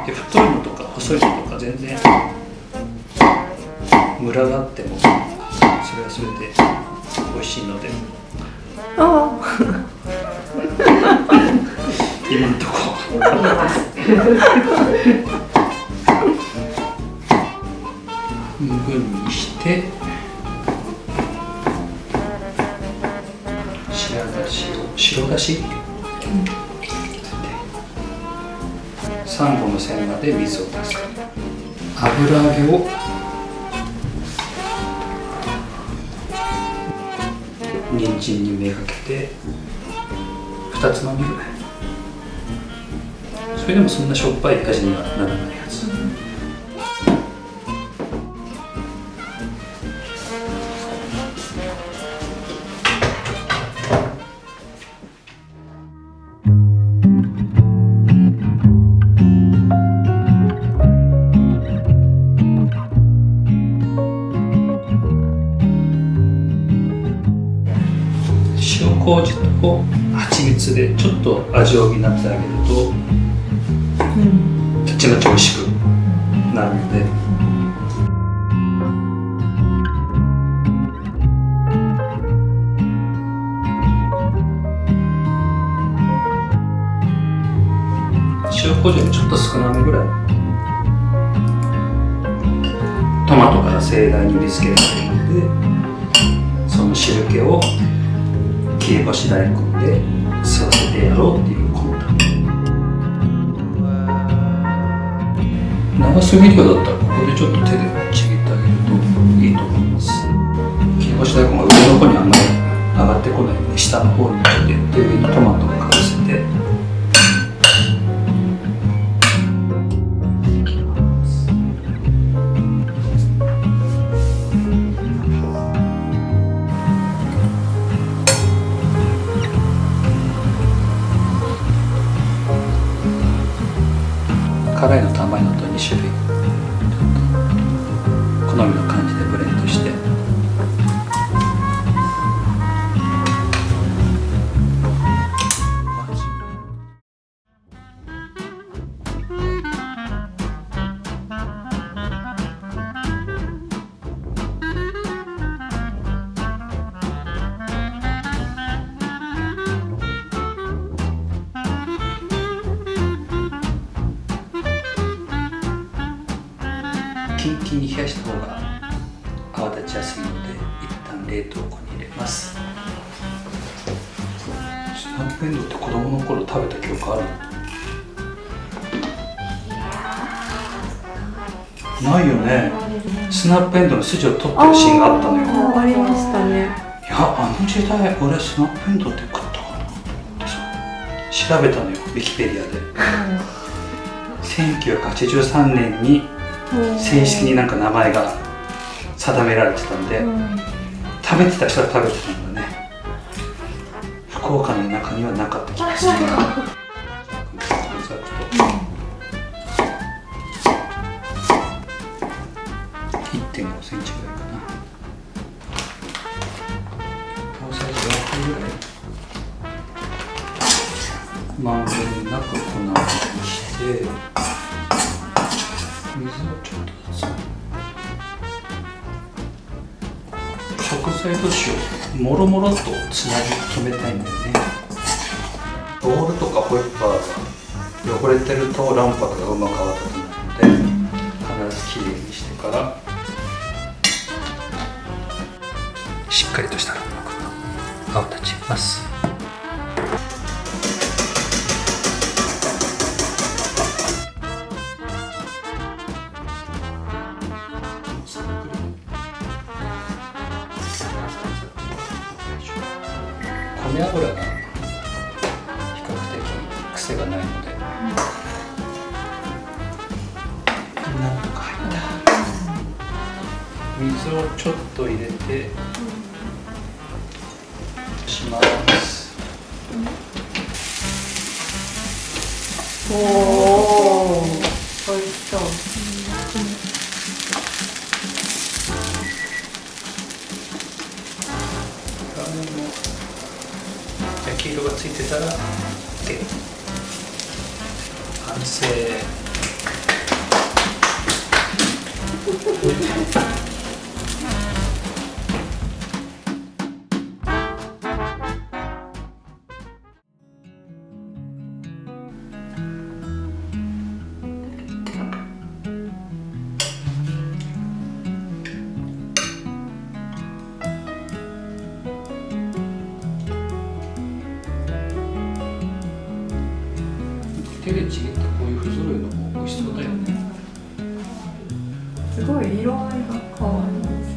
太いのとか細いのとか全然ムラがあってもそれはそれで美味しいので、あ今のとこ半分にして白だしサンゴの線まで水を足す。油揚げを人参にめがけて2つまみぐらい。それでもそんなしょっぱい味にはならないはず。塩麹と蜂蜜でちょっと味を補ってあげると、たちまち美味しくなるので。塩麹よりちょっと少なめぐらいトマトから盛大に盛り付けられるので、その汁気を切り干し大根で吸わせてやろうっていう魂胆。長すぎるようだったらここでちょっと手でちぎってあげるといいと思います。切り干し大根が上の方にあんまり上がってこないので、下の方にちょっとやって上にトマトをかぶせて辛いのと甘いのと2種類好みの感じでブレンドして、キンキンに冷やした方が泡立ちやすいので一旦冷凍庫に入れます。スナップエンドウって子供の頃食べた記憶ある？ないよね。スナップエンドウの筋を取ってるシーンがあったのよ。ありましたね。いや、あの時代俺スナップエンドウって食ったかなってさ調べたのよ、ウィキペディアで。1983年に正式になんか名前が定められてたんで、食べてた人は食べてたんだね。福岡の中にはなかった気がするな。1.5 センチぐらいかな。大さじ4分ぐらいまんべんなく粉をまぶして水をちょっとずつ。食材同士をもろもろとつなぎ止めたいんだよね。ボウルとかホイッパーが汚れてると卵白がうまく泡立たないので、必ずきれいにしてからしっかりとした卵白。泡立ちます。米油が比較的癖がないので、なんとか入った。水をちょっと入れてします。おお、美味しそう。焼き色がついてたら OK、 完成。手でちぎったこういう不揃いのも美味しそうだよね。すごい色合いが可愛いです。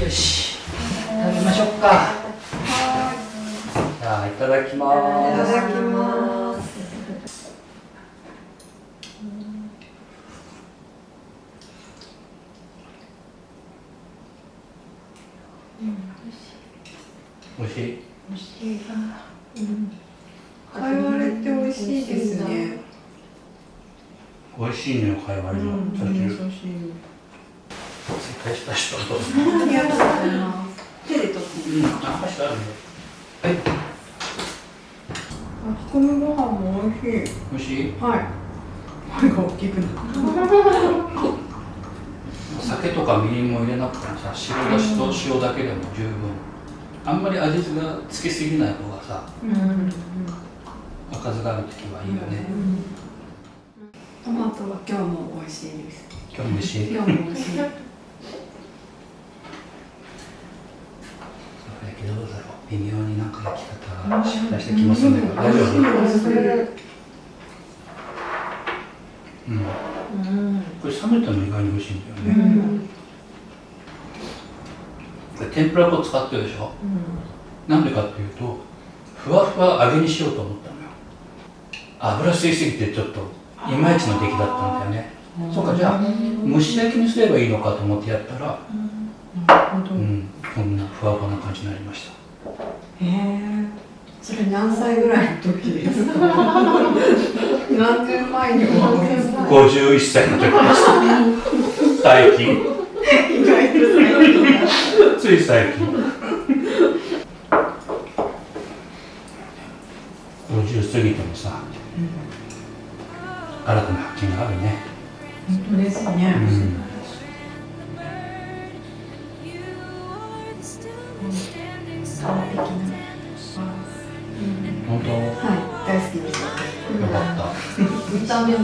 よし、食べましょうか。じゃあいただきます。いただきます。美味しい。美味しい。かいわれって美味しいですね。美味しいね、かいわれの。味噌汁。正解した人どうぞ。ありがとうございます。手で取っていいですか？箸あるんで。はい。炊き込みご飯も美味しい。美味しい？はい。声が大きくなった。酒とかみりんも入れなくてもさ、白だしと塩だけでも十分。あんまり味がつきすぎない方がさ、赤酢があるときはいいよね。トマトは今日も美味しいです。今日も美味しい。今日も美味しい。どうだろう、微妙になんか焼き方失敗してきますんだけど、大丈夫？うん。これ冷めたの意外に美味しいんだよね。これ天ぷら粉使ってるでしょ。なんでかっていうと、ふわふわ揚げにしようと思ったのよ。油吸いすぎてちょっといまいちの出来だったんだよね。そうか、じゃあ蒸し焼きにすればいいのかと思ってやったら、こんなふわふわな感じになりました。へえ。それ何歳ぐらいの時ですか？何年前にお会いですか？51歳の時です。最近。意外と最近。つい最近。50過ぎてもさ、新たな発見があるね。本当ですね。本当？はい、大好きです。よかった。見た目も。